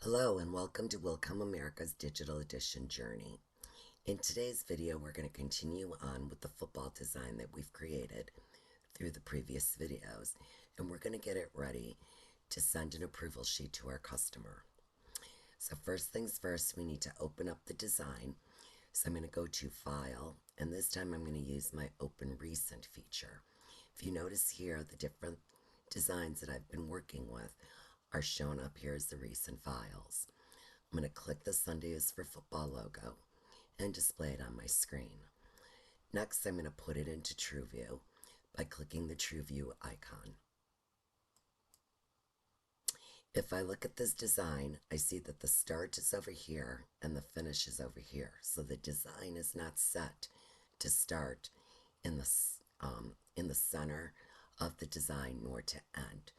Hello and welcome to Willcome America's Digital Edition journey. In today's video, we're going to continue on with the football design that we've created through the previous videos, and we're going to get it ready to send an approval sheet to our customer. So first things first, we need to open up the design. So I'm going to go to File, and this time I'm going to use my Open Recent feature. If you notice here, the different designs that I've been working with are shown up here as the recent files. I'm going to click the Sunday is for Football logo and display it on my screen. Next, I'm going to put it into TrueView by clicking the TrueView icon. If I look at this design, I see that the start is over here and the finish is over here. So the design is not set to start in the center of the design nor to end.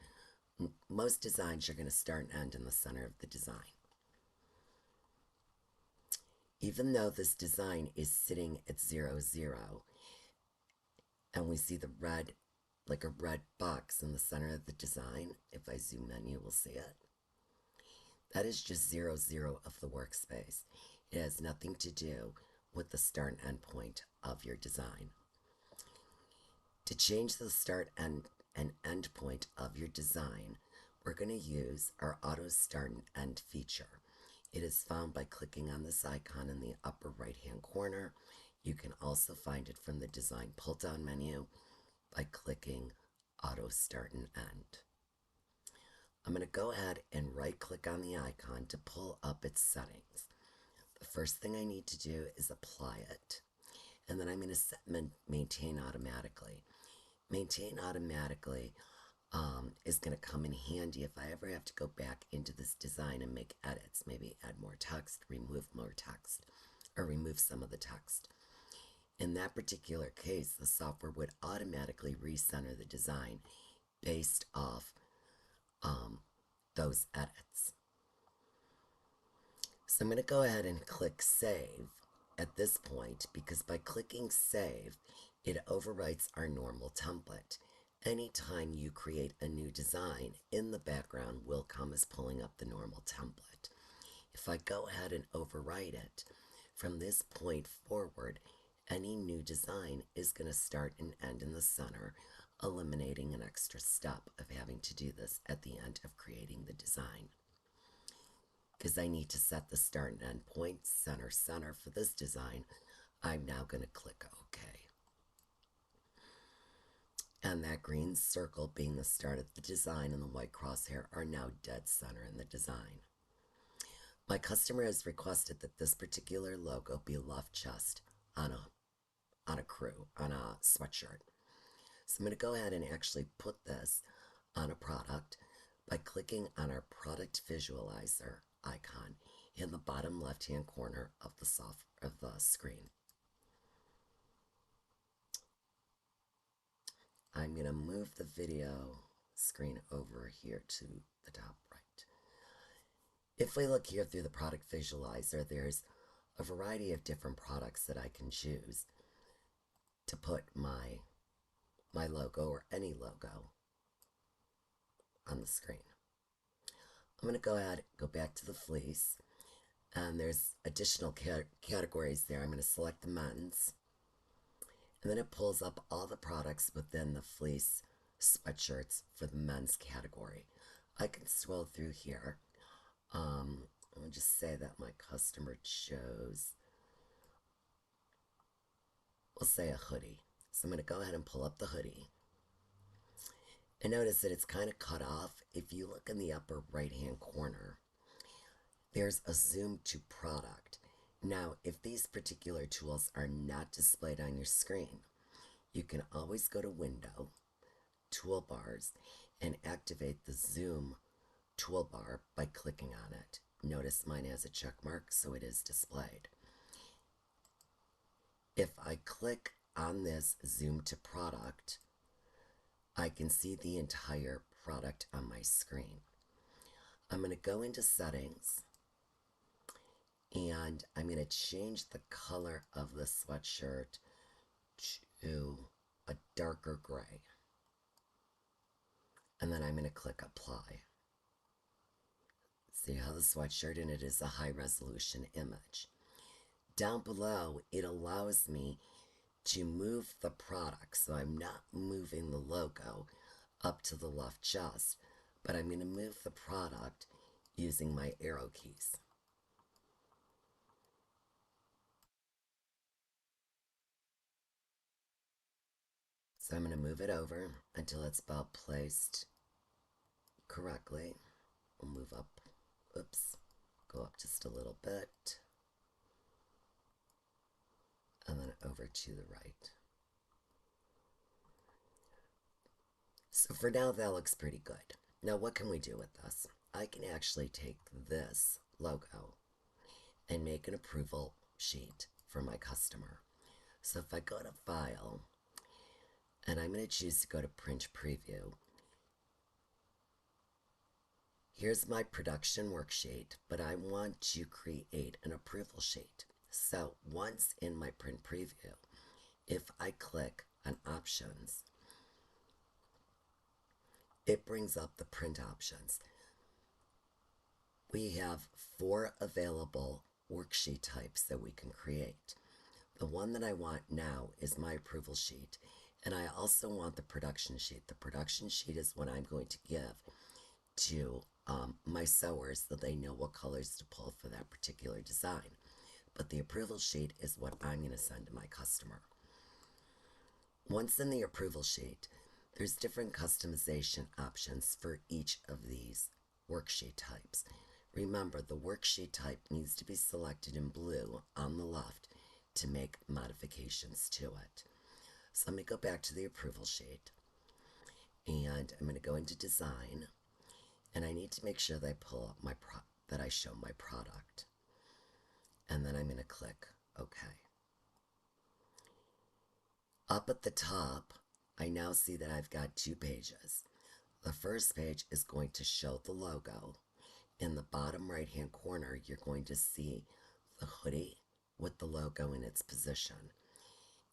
Most designs you're going to start and end in the center of the design. Even though this design is sitting at 0, 0, and we see the red, like a red box in the center of the design, if I zoom in, you will see it. That is just 0, 0 of the workspace. It has nothing to do with the start and end point of your design. To change the start and end point of your design, we're going to use our Auto Start and End feature. It is found by clicking on this icon in the upper right-hand corner. You can also find it from the Design pull-down menu by clicking Auto Start and End. I'm going to go ahead and right-click on the icon to pull up its settings. The first thing I need to do is apply it, and then I'm going to set Maintain Automatically. Maintain Automatically is going to come in handy if I ever have to go back into this design and make edits, maybe add more text, remove more text, or remove some of the text. In that particular case, the software would automatically recenter the design based off those edits. So I'm going to go ahead and click Save at this point, because by clicking Save, it overwrites our normal template. Anytime you create a new design, in the background will come as pulling up the normal template. If I go ahead and overwrite it, from this point forward, any new design is going to start and end in the center, eliminating an extra step of having to do this at the end of creating the design. Because I need to set the start and end point center for this design, I'm now going to click OK. And that green circle being the start of the design and the white crosshair are now dead center in the design. My customer has requested that this particular logo be left chest on a sweatshirt. So I'm going to go ahead and actually put this on a product by clicking on our product visualizer icon in the bottom left-hand corner of the screen. I'm going to move the video screen over here to the top right. If we look here through the product visualizer, there's a variety of different products that I can choose to put my logo or any logo on the screen. I'm going to go ahead, go back to the fleece, and there's additional categories there. I'm going to select the men's, and then it pulls up all the products within the fleece sweatshirts for the men's category. I can scroll through here. I'll just say that my customer chose, we'll say a hoodie. So I'm going to go ahead and pull up the hoodie. And notice that it's kind of cut off. If you look in the upper right-hand corner, there's a zoom to product. Now, if these particular tools are not displayed on your screen, you can always go to Window, Toolbars, and activate the Zoom toolbar by clicking on it. Notice mine has a check mark, so it is displayed. If I click on this Zoom to Product, I can see the entire product on my screen. I'm going to go into Settings, and I'm going to change the color of the sweatshirt to a darker gray. And then I'm going to click Apply. See how the sweatshirt, and it is a high resolution image. Down below, it allows me to move the product. So I'm not moving the logo up to the left just, but I'm going to move the product using my arrow keys. So I'm going to move it over until it's about placed correctly. We'll move up, oops, go up just a little bit, and then over to the right. So for now, that looks pretty good. Now, what can we do with this? I can actually take this logo and make an approval sheet for my customer. So if I go to File, and I'm going to choose to go to Print Preview, here's my production worksheet, but I want to create an approval sheet. So once in my Print Preview, if I click on Options, it brings up the print options. We have 4 available worksheet types that we can create. The one that I want now is my approval sheet, and I also want the production sheet. The production sheet is what I'm going to give to my sewers so they know what colors to pull for that particular design. But the approval sheet is what I'm going to send to my customer. Once in the approval sheet, there's different customization options for each of these worksheet types. Remember, the worksheet type needs to be selected in blue on the left to make modifications to it. So let me go back to the approval sheet, and I'm going to go into design, and I need to make sure that I pull up that I show my product, and then I'm going to click OK. Up at the top, I now see that I've got 2 pages. The first page is going to show the logo. In the bottom right hand corner, you're going to see the hoodie with the logo in its position.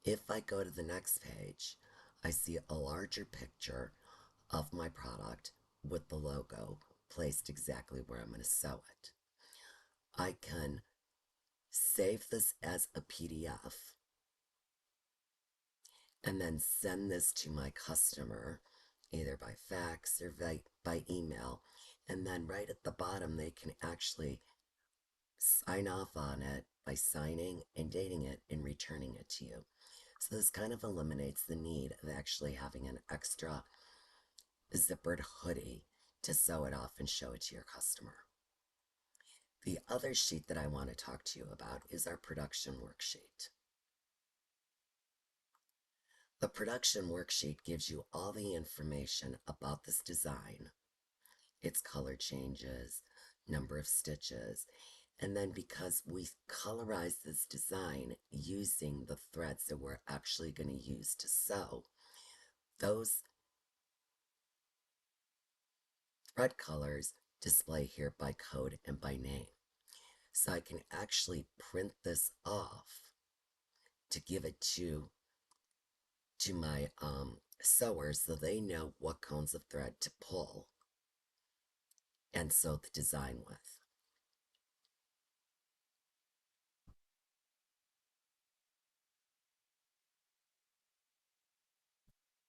If I go to the next page, I see a larger picture of my product with the logo placed exactly where I'm going to sew it. I can save this as a PDF and then send this to my customer either by fax or by email. And then right at the bottom, they can actually sign off on it by signing and dating it and returning it to you. So this kind of eliminates the need of actually having an extra zippered hoodie to sew it off and show it to your customer. The other sheet that I want to talk to you about is our production worksheet. The production worksheet gives you all the information about this design, its color changes, number of stitches, and then because we colorize this design using the threads that we're actually going to use to sew, those thread colors display here by code and by name. So I can actually print this off to give it to my sewers so they know what cones of thread to pull and sew the design with.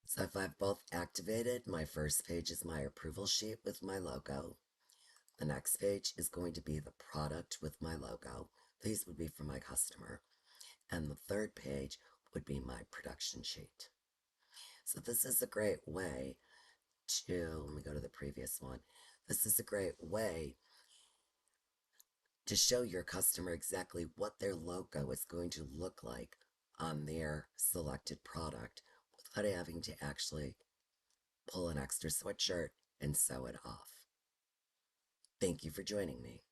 So if I've both activated, my first page is my approval sheet with my logo. The next page is going to be the product with my logo. These would be for my customer. And the third page would be my production sheet. So this is a great way let me go to the previous one. This is a great way to show your customer exactly what their logo is going to look like on their selected product without having to actually pull an extra sweatshirt and sew it off. Thank you for joining me.